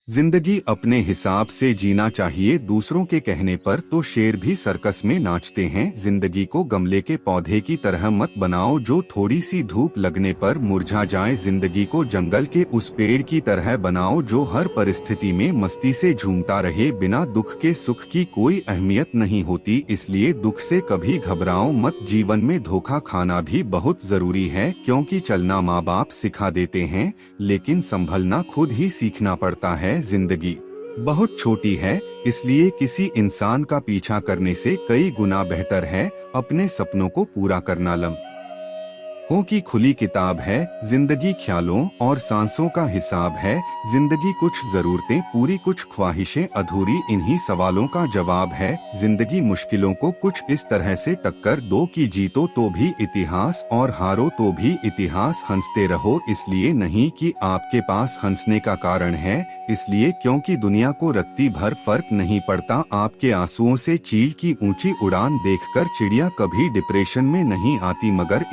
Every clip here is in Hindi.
जिंदगी अपने हिसाब से जीना चाहिए, दूसरों के कहने पर तो शेर भी सर्कस में नाचते हैं। जिंदगी को गमले के पौधे की तरह मत बनाओ जो थोड़ी सी धूप लगने पर मुरझा जाए। जिंदगी को जंगल के उस पेड़ की तरह बनाओ जो हर परिस्थिति में मस्ती से झूमता रहे। बिना दुख के सुख की कोई अहमियत नहीं होती, इसलिए दुख से कभी घबराओ मत। जीवन में धोखा खाना भी बहुत जरूरी है, क्योंकि चलना माँ बाप सिखा देते हैं लेकिन संभलना खुद ही सीखना पड़ता है। जिंदगी बहुत छोटी है, इसलिए किसी इंसान का पीछा करने से कई गुना बेहतर है अपने सपनों को पूरा करना। लम्हों की खुली किताब है जिंदगी, ख्यालों और सांसों का हिसाब है जिंदगी। कुछ जरूरतें पूरी, कुछ ख्वाहिशें अधूरी, इन्हीं सवालों का जवाब है जिंदगी। मुश्किलों को कुछ इस तरह से टक्कर दो कि जीतो तो भी इतिहास और हारो तो भी इतिहास। हंसते रहो इसलिए नहीं कि आपके पास हंसने का कारण है, इसलिए क्योंकि दुनिया को रत्ती भर फर्क नहीं पड़ता आपके आंसुओं से। चील की ऊंची उड़ान देखकर चिड़िया कभी डिप्रेशन में नहीं आती, मगर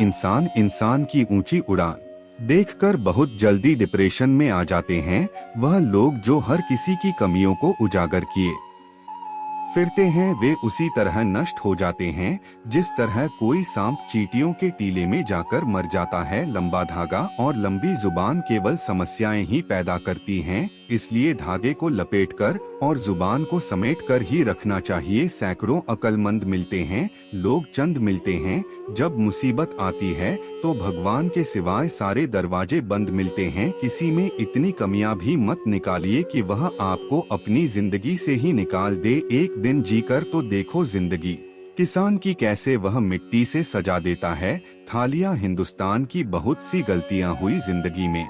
इंसान की ऊंची उड़ान देखकर बहुत जल्दी डिप्रेशन में आ जाते हैं। वह लोग जो हर किसी की कमियों को उजागर किए फिरते हैं, वे उसी तरह नष्ट हो जाते हैं जिस तरह कोई सांप चींटियों के टीले में जाकर मर जाता है। लंबा धागा और लंबी जुबान केवल समस्याएं ही पैदा करती हैं, इसलिए धागे को लपेटकर और जुबान को समेटकर ही रखना चाहिए। सैकड़ों अक्लमंद मिलते हैं, लोग चंद मिलते हैं। जब मुसीबत आती है तो भगवान के सिवाय सारे दरवाजे बंद मिलते हैं। किसी में इतनी कमियां भी मत निकालिए कि वह आपको अपनी जिंदगी से ही निकाल दे। एक दिन जीकर तो देखो जिंदगी किसान की कैसे वह मिट्टी से सजा देता है थालियां। हिंदुस्तान की बहुत सी गलतियां हुई जिंदगी में,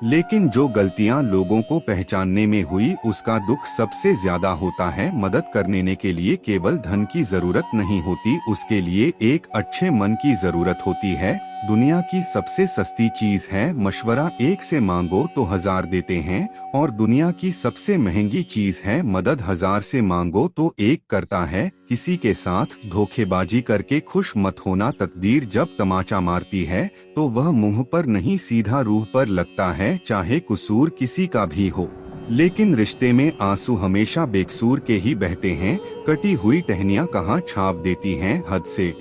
लेकिन जो गलतियां लोगों को पहचानने में हुई उसका दुख सबसे ज्यादा होता है। मदद करने के लिए केवल धन की जरूरत नहीं होती, उसके लिए एक अच्छे मन की जरूरत होती है। दुनिया की सबसे सस्ती चीज है मशवरा, एक से मांगो तो 1000 देते हैं, और दुनिया की सबसे महंगी चीज है मदद, 1000 से मांगो तो एक करता है। किसी के साथ धोखेबाजी करके खुश मत होना, तकदीर जब तमाचा मारती है तो वह मुंह पर नहीं सीधा रूह पर लगता है, चाहे कसूर किसी का भी हो। लेकिन रिश्ते में आंसू हमेशा बेकसूर के ही बहते हैं, कटी हुई टहनियां कहाँ छाप देती हैं, हद से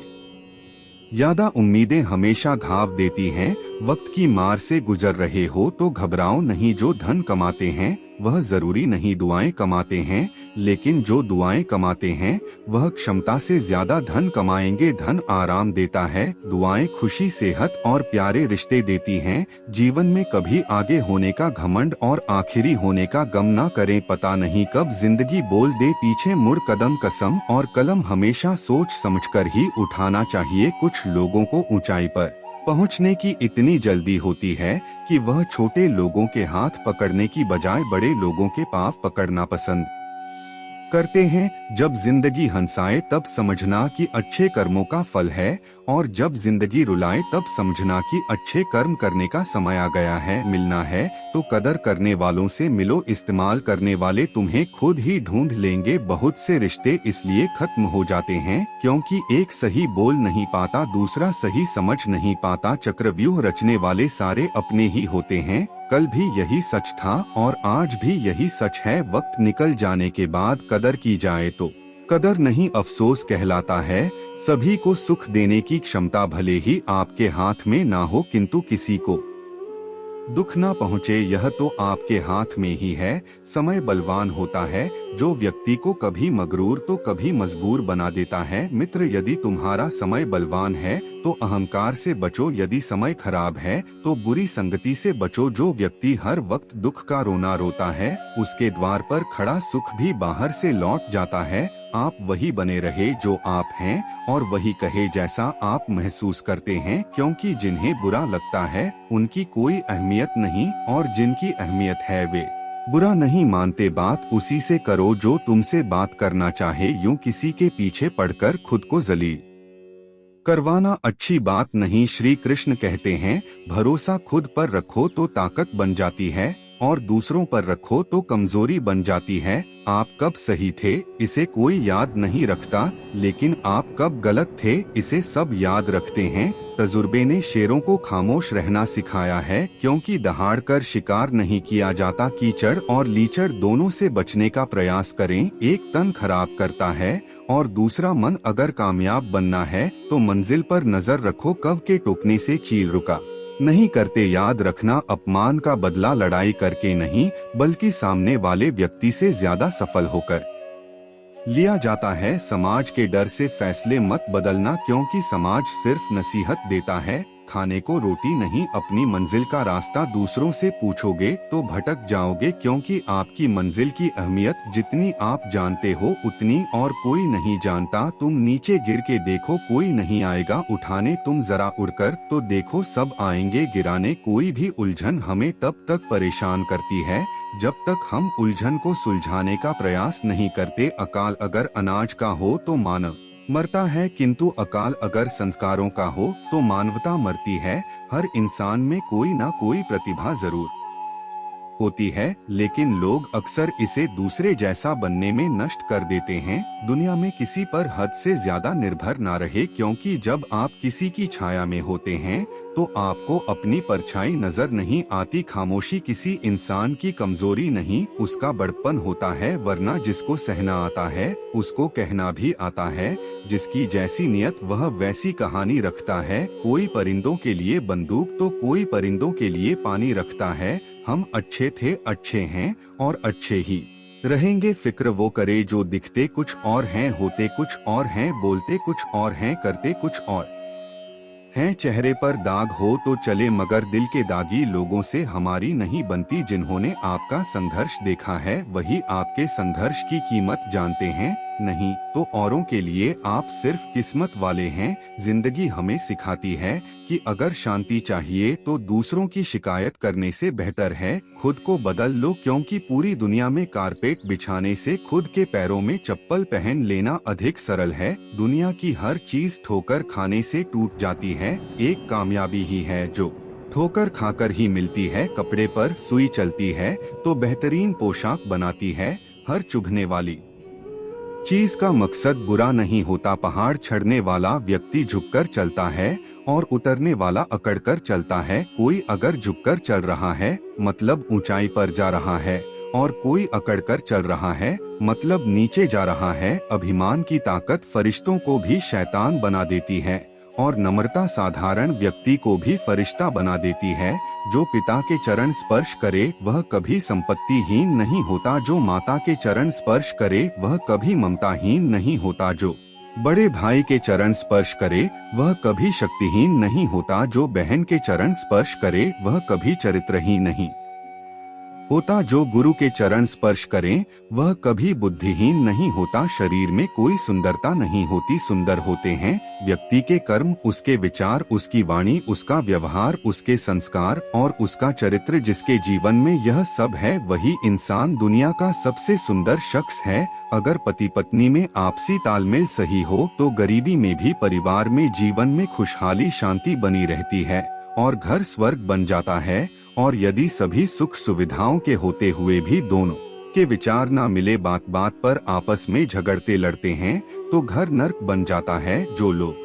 ज्यादा उम्मीदें हमेशा घाव देती हैं। वक्त की मार से गुजर रहे हो तो घबराओ नहीं, जो धन कमाते हैं वह जरूरी नहीं दुआएं कमाते हैं, लेकिन जो दुआएं कमाते हैं वह क्षमता से ज्यादा धन कमाएंगे। धन आराम देता है, दुआएं खुशी, सेहत और प्यारे रिश्ते देती हैं। जीवन में कभी आगे होने का घमंड और आखिरी होने का गम ना करें, पता नहीं कब जिंदगी बोल दे पीछे मुड़ कदम। कसम और कलम हमेशा सोच समझकर ही उठाना चाहिए। कुछ लोगों को ऊंचाई पर पहुंचने की इतनी जल्दी होती है कि वह छोटे लोगों के हाथ पकड़ने की बजाय बड़े लोगों के पांव पकड़ना पसंद करते हैं। जब जिंदगी हंसाए तब समझना कि अच्छे कर्मों का फल है, और जब जिंदगी रुलाए तब समझना कि अच्छे कर्म करने का समय आ गया है। मिलना है तो कदर करने वालों से मिलो, इस्तेमाल करने वाले तुम्हें खुद ही ढूंढ लेंगे। बहुत से रिश्ते इसलिए खत्म हो जाते हैं क्योंकि एक सही बोल नहीं पाता, दूसरा सही समझ नहीं पाता। चक्रव्यूह रचने वाले सारे अपने ही होते हैं, कल भी यही सच था और आज भी यही सच है। वक्त निकल जाने के बाद कदर की जाए तो कदर नहीं अफसोस कहलाता है। सभी को सुख देने की क्षमता भले ही आपके हाथ में ना हो, किंतु किसी को दुख ना पहुँचे यह तो आपके हाथ में ही है। समय बलवान होता है जो व्यक्ति को कभी मगरूर तो कभी मजबूर बना देता है। मित्र, यदि तुम्हारा समय बलवान है तो अहंकार से बचो, यदि समय खराब है तो बुरी संगति से बचो। जो व्यक्ति हर वक्त दुख का रोना रोता है उसके द्वार पर खड़ा सुख भी बाहर से लौट जाता है। आप वही बने रहे जो आप हैं, और वही कहे जैसा आप महसूस करते हैं, क्योंकि जिन्हें बुरा लगता है उनकी कोई अहमियत नहीं, और जिनकी अहमियत है वे बुरा नहीं मानते। बात उसी से करो जो तुमसे बात करना चाहे, यूं किसी के पीछे पड़कर खुद को जलील करवाना अच्छी बात नहीं। श्री कृष्ण कहते हैं, भरोसा खुद पर रखो तो ताकत बन जाती है, और दूसरों पर रखो तो कमजोरी बन जाती है। आप कब सही थे इसे कोई याद नहीं रखता, लेकिन आप कब गलत थे इसे सब याद रखते हैं। तजुर्बे ने शेरों को खामोश रहना सिखाया है, क्योंकि दहाड़ कर शिकार नहीं किया जाता। कीचड़ और लीचड़ दोनों से बचने का प्रयास करें। एक तन खराब करता है और दूसरा मन। अगर कामयाब बनना है तो मंजिल पर नजर रखो, कब के टोकने से चील रुका नहीं करते। याद रखना, अपमान का बदला लड़ाई करके नहीं, बल्कि सामने वाले व्यक्ति से ज्यादा सफल होकर लिया जाता है। समाज के डर से फैसले मत बदलना, क्योंकि समाज सिर्फ नसीहत देता है, खाने को रोटी नहीं। अपनी मंजिल का रास्ता दूसरों से पूछोगे तो भटक जाओगे, क्योंकि आपकी मंजिल की अहमियत जितनी आप जानते हो उतनी और कोई नहीं जानता। तुम नीचे गिर के देखो, कोई नहीं आएगा उठाने। तुम जरा उड़कर तो देखो, सब आएंगे गिराने। कोई भी उलझन हमें तब तक परेशान करती है जब तक हम उलझन को सुलझाने का प्रयास नहीं करते। अकाल अगर अनाज का हो तो मानव मरता है, किंतु अकाल अगर संस्कारों का हो तो मानवता मरती है। हर इंसान में कोई ना कोई प्रतिभा जरूर होती है, लेकिन लोग अक्सर इसे दूसरे जैसा बनने में नष्ट कर देते हैं। दुनिया में किसी पर हद से ज्यादा निर्भर ना रहे, क्योंकि जब आप किसी की छाया में होते हैं तो आपको अपनी परछाई नजर नहीं आती। खामोशी किसी इंसान की कमजोरी नहीं, उसका बड़प्पन होता है। वरना जिसको सहना आता है उसको कहना भी आता है। जिसकी जैसी नियत वह वैसी कहानी रखता है। कोई परिंदों के लिए बंदूक तो कोई परिंदों के लिए पानी रखता है। हम अच्छे थे, अच्छे हैं और अच्छे ही रहेंगे। फिक्र वो करे जो दिखते कुछ और हैं, होते कुछ और हैं, बोलते कुछ और हैं, करते कुछ और हैं। चेहरे पर दाग हो तो चले, मगर दिल के दागी लोगों से हमारी नहीं बनती। जिन्होंने आपका संघर्ष देखा है वही आपके संघर्ष की कीमत जानते हैं, नहीं तो औरों के लिए आप सिर्फ किस्मत वाले हैं। जिंदगी हमें सिखाती है कि अगर शांति चाहिए तो दूसरों की शिकायत करने से बेहतर है खुद को बदल लो, क्योंकि पूरी दुनिया में कारपेट बिछाने से खुद के पैरों में चप्पल पहन लेना अधिक सरल है। दुनिया की हर चीज ठोकर खाने से टूट जाती है, एक कामयाबी ही है जो ठोकर खाकर ही मिलती है। कपड़े पर सुई चलती है तो बेहतरीन पोशाक बनाती है। हर चुभने वाली चीज का मकसद बुरा नहीं होता। पहाड़ चढ़ने वाला व्यक्ति झुककर चलता है और उतरने वाला अकड़कर चलता है। कोई अगर झुककर चल रहा है मतलब ऊंचाई पर जा रहा है, और कोई अकड़कर चल रहा है मतलब नीचे जा रहा है। अभिमान की ताकत फरिश्तों को भी शैतान बना देती है, और नम्रता साधारण व्यक्ति को भी फरिश्ता बना देती है। जो पिता के चरण स्पर्श करे वह कभी संपत्तिहीन नहीं होता। जो माता के चरण स्पर्श करे वह कभी ममताहीन नहीं होता। जो बड़े भाई के चरण स्पर्श करे वह कभी शक्तिहीन नहीं होता। जो बहन के चरण स्पर्श करे वह कभी चरित्रहीन नहीं होता। जो गुरु के चरण स्पर्श करें वह कभी बुद्धिहीन नहीं होता। शरीर में कोई सुंदरता नहीं होती, सुंदर होते हैं व्यक्ति के कर्म, उसके विचार, उसकी वाणी, उसका व्यवहार, उसके संस्कार और उसका चरित्र। जिसके जीवन में यह सब है वही इंसान दुनिया का सबसे सुंदर शख्स है। अगर पति पत्नी में आपसी तालमेल सही हो तो गरीबी में भी परिवार में जीवन में खुशहाली शांति बनी रहती है और घर स्वर्ग बन जाता है। और यदि सभी सुख सुविधाओं के होते हुए भी दोनों के विचार ना मिले, बात बात पर आपस में झगड़ते लड़ते हैं, तो घर नर्क बन जाता है। जो लोग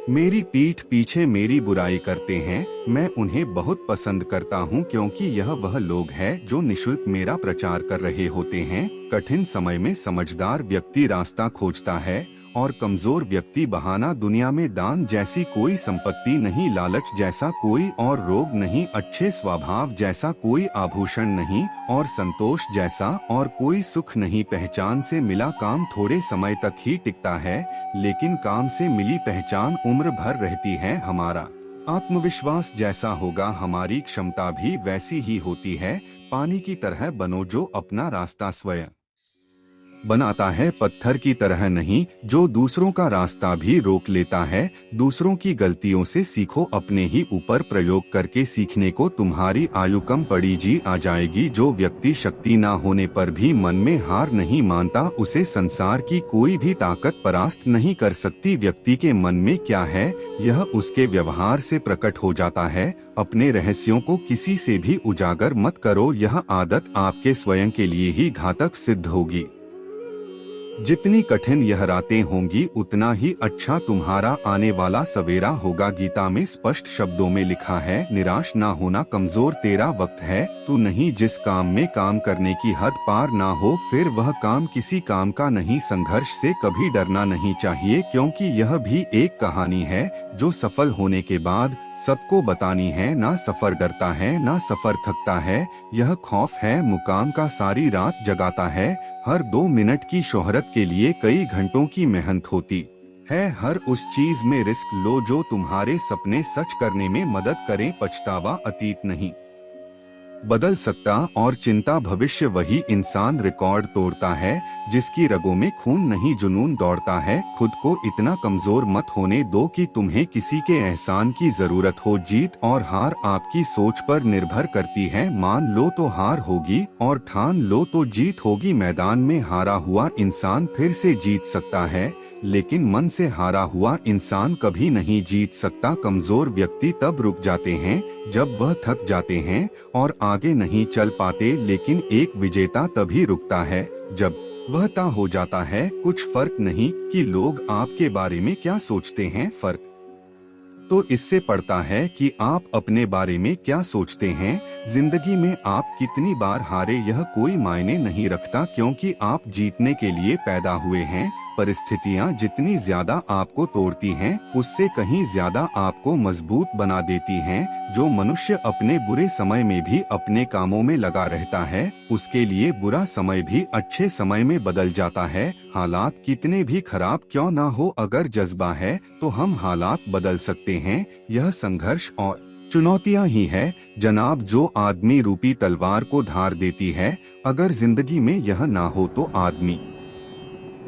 मेरी पीठ पीछे मेरी बुराई करते हैं मैं उन्हें बहुत पसंद करता हूं, क्योंकि यह वह लोग हैं जो निशुल्क मेरा प्रचार कर रहे होते हैं। कठिन समय में समझदार व्यक्ति रास्ता खोजता है और कमजोर व्यक्ति बहाना। दुनिया में दान जैसी कोई संपत्ति नहीं, लालच जैसा कोई और रोग नहीं, अच्छे स्वभाव जैसा कोई आभूषण नहीं, और संतोष जैसा और कोई सुख नहीं। पहचान से मिला काम थोड़े समय तक ही टिकता है, लेकिन काम से मिली पहचान उम्र भर रहती है। हमारा आत्मविश्वास जैसा होगा हमारी क्षमता भी वैसी ही होती है। पानी की तरह बनो जो अपना रास्ता स्वयं बनाता है पत्थर की तरह नहीं, जो दूसरों का रास्ता भी रोक लेता है। दूसरों की गलतियों से सीखो, अपने ही ऊपर प्रयोग करके सीखने को तुम्हारी आयु कम पड़ी जी आ जाएगी। जो व्यक्ति शक्ति ना होने पर भी मन में हार नहीं मानता, उसे संसार की कोई भी ताकत परास्त नहीं कर सकती। व्यक्ति के मन में क्या है यह उसके व्यवहार से प्रकट हो जाता है। अपने रहस्यों को किसी से भी उजागर मत करो, यह आदत आपके स्वयं के लिए ही घातक सिद्ध होगी। जितनी कठिन यह रातें होंगी उतना ही अच्छा तुम्हारा आने वाला सवेरा होगा। गीता में स्पष्ट शब्दों में लिखा है, निराश ना होना कमजोर तेरा वक्त है। तू नहीं जिस काम में काम करने की हद पार ना हो, फिर वह काम किसी काम का नहीं। संघर्ष से कभी डरना नहीं चाहिए, क्योंकि यह भी एक कहानी है जो सफल होने के बाद सबको बतानी है। ना सफर डरता है ना सफर थकता है, यह खौफ है मुकाम का सारी रात जगाता है। हर 2 मिनट की शोहरत के लिए कई घंटों की मेहनत होती है। हर उस चीज में रिस्क लो जो तुम्हारे सपने सच करने में मदद करे। पछतावा अतीत नहीं बदल सकता और चिंता भविष्य। वही इंसान रिकॉर्ड तोड़ता है जिसकी रगों में खून नहीं जुनून दौड़ता है। खुद को इतना कमजोर मत होने दो कि तुम्हें किसी के एहसान की जरूरत हो। जीत और हार आपकी सोच पर निर्भर करती है। मान लो तो हार होगी और ठान लो तो जीत होगी। मैदान में हारा हुआ इंसान फिर से जीत सकता है, लेकिन मन से हारा हुआ इंसान कभी नहीं जीत सकता। कमजोर व्यक्ति तब रुक जाते हैं जब वह थक जाते हैं और आगे नहीं चल पाते, लेकिन एक विजेता तभी रुकता है जब वह तय हो जाता है। कुछ फर्क नहीं कि लोग आपके बारे में क्या सोचते हैं, फर्क तो इससे पड़ता है कि आप अपने बारे में क्या सोचते हैं। जिंदगी में आप कितनी बार हारे यह कोई मायने नहीं रखता, क्योंकि आप जीतने के लिए पैदा हुए हैं। परिस्थितियां जितनी ज्यादा आपको तोड़ती हैं, उससे कहीं ज्यादा आपको मजबूत बना देती हैं। जो मनुष्य अपने बुरे समय में भी अपने कामों में लगा रहता है, उसके लिए बुरा समय भी अच्छे समय में बदल जाता है। हालात कितने भी खराब क्यों ना हो, अगर जज्बा है तो हम हालात बदल सकते हैं। यह संघर्ष और चुनौतियां ही है जनाब जो आदमी रूपी तलवार को धार देती है। अगर जिंदगी में यह ना हो तो आदमी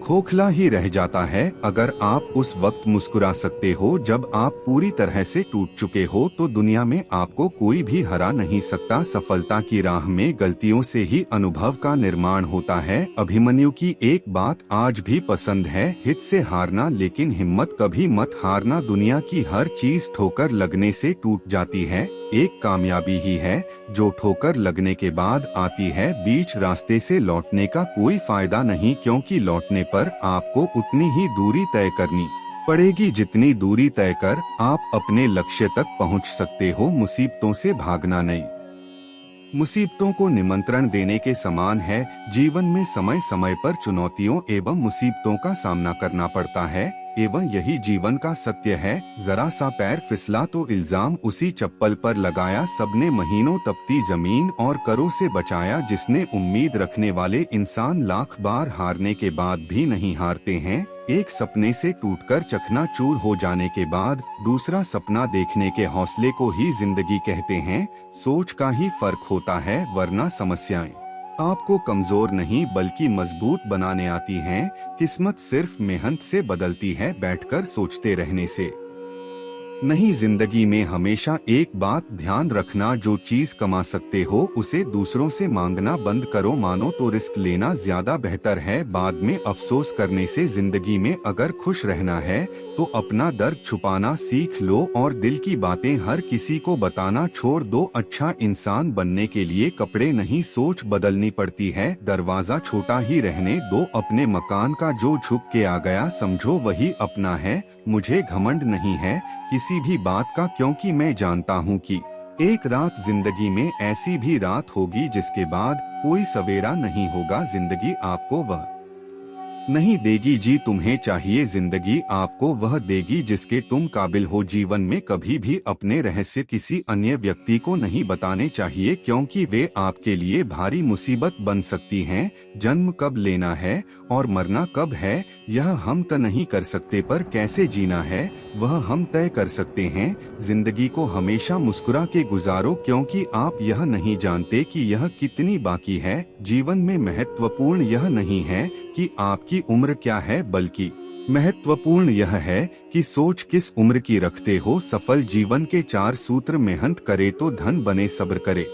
खोखला ही रह जाता है। अगर आप उस वक्त मुस्कुरा सकते हो जब आप पूरी तरह से टूट चुके हो, तो दुनिया में आपको कोई भी हरा नहीं सकता। सफलता की राह में गलतियों से ही अनुभव का निर्माण होता है। अभिमन्यु की एक बात आज भी पसंद है, हित से हारना लेकिन हिम्मत कभी मत हारना। दुनिया की हर चीज ठोकर लगने से टूट जाती है, एक कामयाबी ही है जो ठोकर लगने के बाद आती है। बीच रास्ते से लौटने का कोई फायदा नहीं, क्योंकि लौटने पर आपको उतनी ही दूरी तय करनी पड़ेगी जितनी दूरी तय कर आप अपने लक्ष्य तक पहुंच सकते हो। मुसीबतों से भागना नहीं, मुसीबतों को निमंत्रण देने के समान है। जीवन में समय समय पर चुनौतियों एवं मुसीबतों का सामना करना पड़ता है, एवं यही जीवन का सत्य है। जरा सा पैर फिसला तो इल्जाम उसी चप्पल पर लगाया। सबने महीनों तपती जमीन और करों से बचाया। जिसने उम्मीद रखने वाले इंसान लाख बार हारने के बाद भी नहीं हारते हैं। एक सपने से टूटकर चकनाचूर हो जाने के बाद दूसरा सपना देखने के हौसले को ही जिंदगी कहते हैं। सोच का ही फर्क होता है, वरना समस्याएं आपको कमजोर नहीं बल्कि मजबूत बनाने आती हैं। किस्मत सिर्फ मेहनत से बदलती है, बैठकर सोचते रहने से नहीं। जिंदगी में हमेशा एक बात ध्यान रखना, जो चीज कमा सकते हो उसे दूसरों से मांगना बंद करो। मानो तो रिस्क लेना ज्यादा बेहतर है, बाद में अफसोस करने से। जिंदगी में अगर खुश रहना है तो अपना दर्द छुपाना सीख लो और दिल की बातें हर किसी को बताना छोड़ दो। अच्छा इंसान बनने के लिए कपड़े नहीं सोच बदलनी पड़ती है। दरवाजा छोटा ही रहने दो, अपने मकान का जो झुक के आ गया समझो वही अपना है। मुझे घमंड नहीं है किसी भी बात का, क्योंकि मैं जानता हूँ कि एक रात जिंदगी में ऐसी भी रात होगी जिसके बाद कोई सवेरा नहीं होगा। जिंदगी आपको वह नहीं देगी जी तुम्हें चाहिए, जिंदगी आपको वह देगी जिसके तुम काबिल हो। जीवन में कभी भी अपने रहस्य किसी अन्य व्यक्ति को नहीं बताने चाहिए, क्योंकि वे आपके लिए भारी मुसीबत बन सकती हैं। जन्म कब लेना है और मरना कब है यह हम तय नहीं कर सकते, पर कैसे जीना है वह हम तय कर सकते हैं। जिंदगी को हमेशा मुस्कुरा के गुजारो, क्योंकि आप यह नहीं जानते कि यह कितनी बाकी है। जीवन में महत्वपूर्ण यह नहीं है कि आपकी उम्र क्या है, बल्कि महत्वपूर्ण यह है कि सोच किस उम्र की रखते हो। सफल जीवन के 4 सूत्र: मेहनत करे तो धन बने, सब्र करे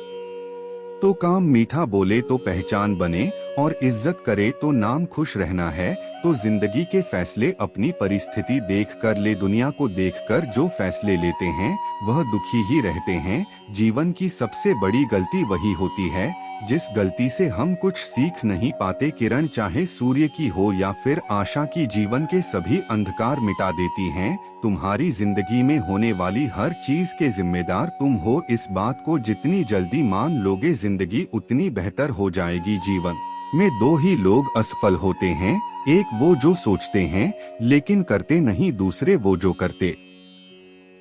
तो काम मीठा, बोले तो पहचान बने, और इज्जत करे तो नाम। खुश रहना है तो जिंदगी के फैसले अपनी परिस्थिति देख कर ले। दुनिया को देखकर जो फैसले लेते हैं वह दुखी ही रहते हैं। जीवन की सबसे बड़ी गलती वही होती है जिस गलती से हम कुछ सीख नहीं पाते। किरण चाहे सूर्य की हो या फिर आशा की, जीवन के सभी अंधकार मिटा देती हैं। तुम्हारी जिंदगी में होने वाली हर चीज के जिम्मेदार तुम हो। इस बात को जितनी जल्दी मान लोगे जिंदगी उतनी बेहतर हो जाएगी। जीवन में 2 ही लोग असफल होते हैं, एक वो जो सोचते हैं लेकिन करते नहीं, दूसरे वो जो करते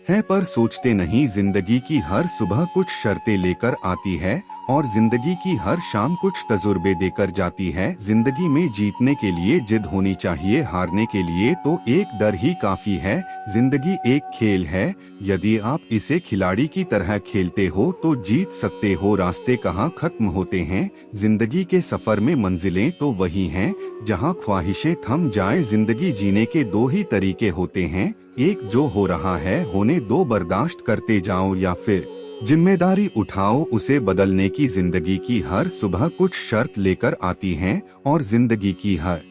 हैं पर सोचते नहीं। जिंदगी की हर सुबह कुछ शर्तें लेकर आती है और जिंदगी की हर शाम कुछ तजुर्बे देकर जाती है। जिंदगी में जीतने के लिए जिद होनी चाहिए, हारने के लिए तो एक डर ही काफी है। जिंदगी एक खेल है, यदि आप इसे खिलाड़ी की तरह खेलते हो तो जीत सकते हो। रास्ते कहाँ खत्म होते हैं, जिंदगी के सफर में मंजिलें तो वही हैं जहाँ ख्वाहिशें थम जाए। जिंदगी जीने के 2 ही तरीके होते हैं, एक जो हो रहा है होने दो, बर्दाश्त करते जाओ, या फिर जिम्मेदारी उठाओ उसे बदलने की। जिंदगी की हर सुबह कुछ शर्त लेकर आती है और जिंदगी की हर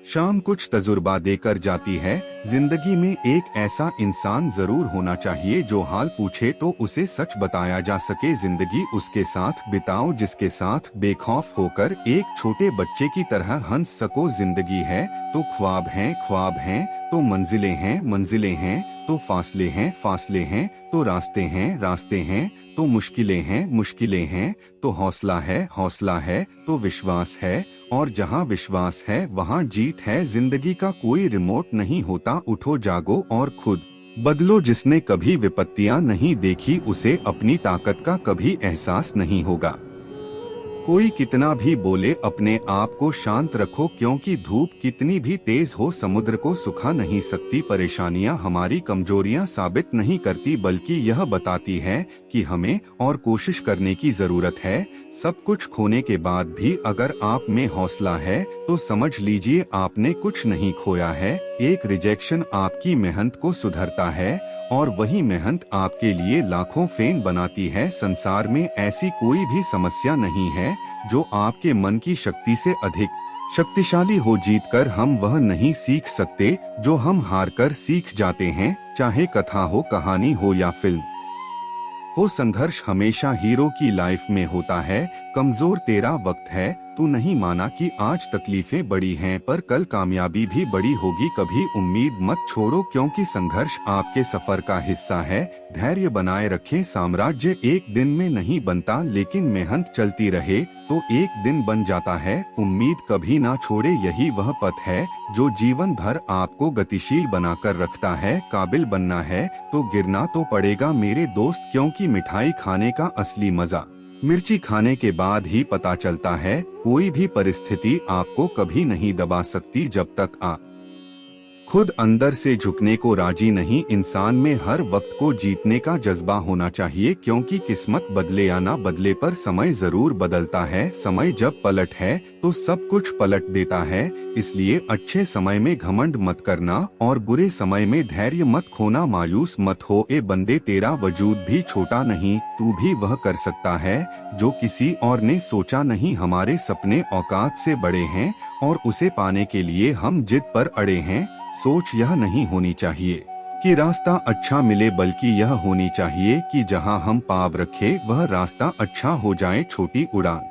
शाम कुछ तजुर्बा देकर जाती है। जिंदगी में एक ऐसा इंसान जरूर होना चाहिए जो हाल पूछे तो उसे सच बताया जा सके। जिंदगी उसके साथ बिताओ जिसके साथ बेखौफ होकर एक छोटे बच्चे की तरह हंस सको। जिंदगी है तो ख्वाब हैं, ख्वाब हैं तो मंजिलें हैं, मंजिलें हैं तो फासले हैं, फासले हैं तो रास्ते हैं, रास्ते हैं तो मुश्किलें हैं, मुश्किलें हैं तो हौसला है, हौसला है तो विश्वास है, और जहाँ विश्वास है वहाँ जीत है। जिंदगी का कोई रिमोट नहीं होता, उठो जागो और खुद बदलो। जिसने कभी विपत्तियाँ नहीं देखी उसे अपनी ताकत का कभी एहसास नहीं होगा। कोई कितना भी बोले अपने आप को शांत रखो, क्योंकि धूप कितनी भी तेज हो समुद्र को सुखा नहीं सकती। परेशानियां हमारी कमजोरियां साबित नहीं करती, बल्कि यह बताती है कि हमें और कोशिश करने की जरूरत है। सब कुछ खोने के बाद भी अगर आप में हौसला है तो समझ लीजिए आपने कुछ नहीं खोया है। एक रिजेक्शन आपकी मेहनत को सुधरता है और वही मेहनत आपके लिए लाखों फैन बनाती है। संसार में ऐसी कोई भी समस्या नहीं है जो आपके मन की शक्ति से अधिक शक्तिशाली हो। जीतकर हम वह नहीं सीख सकते जो हम हारकर सीख जाते हैं। चाहे कथा हो, कहानी हो या फिल्म हो, संघर्ष हमेशा हीरो की लाइफ में होता है। कमजोर तेरा वक्त है, तू नहीं माना कि आज तकलीफें बड़ी हैं पर कल कामयाबी भी बड़ी होगी। कभी उम्मीद मत छोड़ो, क्योंकि संघर्ष आपके सफर का हिस्सा है। धैर्य बनाए रखें, साम्राज्य एक दिन में नहीं बनता, लेकिन मेहनत चलती रहे तो एक दिन बन जाता है। उम्मीद कभी ना छोड़े, यही वह पथ है जो जीवन भर आपको गतिशील बनाकर रखता है। काबिल बनना है तो गिरना तो पड़ेगा मेरे दोस्त, क्योंकि मिठाई खाने का असली मजा मिर्ची खाने के बाद ही पता चलता है। कोई भी परिस्थिति आपको कभी नहीं दबा सकती जब तक आप खुद अंदर से झुकने को राजी नहीं। इंसान में हर वक्त को जीतने का जज्बा होना चाहिए, क्योंकि किस्मत बदले या ना बदले पर समय जरूर बदलता है। समय जब पलट है तो सब कुछ पलट देता है। इसलिए अच्छे समय में घमंड मत करना और बुरे समय में धैर्य मत खोना। मायूस मत हो ए बंदे, तेरा वजूद भी छोटा नहीं, तू भी वह कर सकता है जो किसी और ने सोचा नहीं। हमारे सपने औकात से बड़े हैं और उसे पाने के लिए हम जिद पर अड़े हैं। सोच यह नहीं होनी चाहिए कि रास्ता अच्छा मिले, बल्कि यह होनी चाहिए कि जहां हम पाँव रखे वह रास्ता अच्छा हो जाए। छोटी उड़ान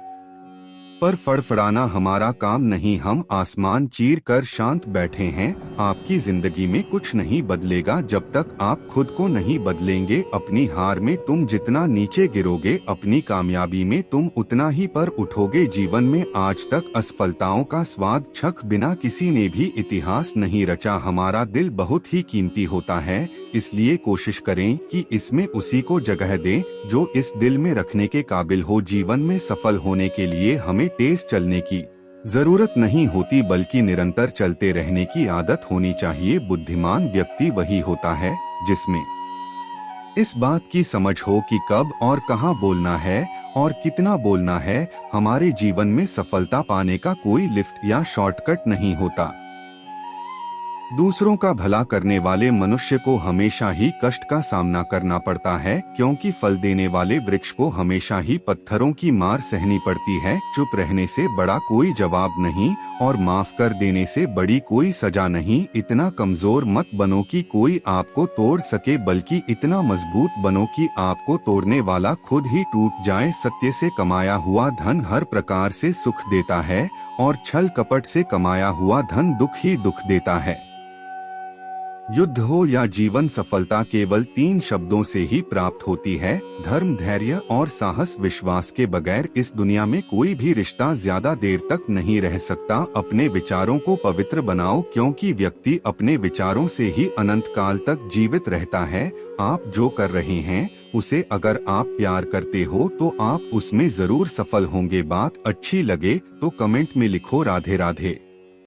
पर फड़फड़ाना हमारा काम नहीं, हम आसमान चीर कर शांत बैठे हैं। आपकी जिंदगी में कुछ नहीं बदलेगा जब तक आप खुद को नहीं बदलेंगे। अपनी हार में तुम जितना नीचे गिरोगे, अपनी कामयाबी में तुम उतना ही पर उठोगे। जीवन में आज तक असफलताओं का स्वाद चख बिना किसी ने भी इतिहास नहीं रचा। हमारा दिल बहुत ही कीमती होता है, इसलिए कोशिश करें कि इसमें उसी को जगह दें जो इस दिल में रखने के काबिल हो। जीवन में सफल होने के लिए हमें तेज चलने की जरूरत नहीं होती, बल्कि निरंतर चलते रहने की आदत होनी चाहिए। बुद्धिमान व्यक्ति वही होता है जिसमें इस बात की समझ हो कि कब और कहां बोलना है और कितना बोलना है। हमारे जीवन में सफलता पाने का कोई लिफ्ट या शॉर्टकट नहीं होता। दूसरों का भला करने वाले मनुष्य को हमेशा ही कष्ट का सामना करना पड़ता है, क्योंकि फल देने वाले वृक्ष को हमेशा ही पत्थरों की मार सहनी पड़ती है। चुप रहने से बड़ा कोई जवाब नहीं और माफ कर देने से बड़ी कोई सजा नहीं। इतना कमजोर मत बनो कि कोई आपको तोड़ सके, बल्कि इतना मजबूत बनो कि आपको तोड़ने वाला खुद ही टूट जाए। सत्य से कमाया हुआ धन हर प्रकार से सुख देता है और छल कपट से कमाया हुआ धन दुख ही दुख देता है। युद्ध हो या जीवन, सफलता केवल 3 शब्दों से ही प्राप्त होती है: धर्म, धैर्य और साहस। विश्वास के बगैर इस दुनिया में कोई भी रिश्ता ज्यादा देर तक नहीं रह सकता। अपने विचारों को पवित्र बनाओ, क्योंकि व्यक्ति अपने विचारों से ही अनंत काल तक जीवित रहता है। आप जो कर रहे हैं उसे अगर आप प्यार करते हो तो आप उसमें जरूर सफल होंगे। बात अच्छी लगे तो कमेंट में लिखो राधे राधे।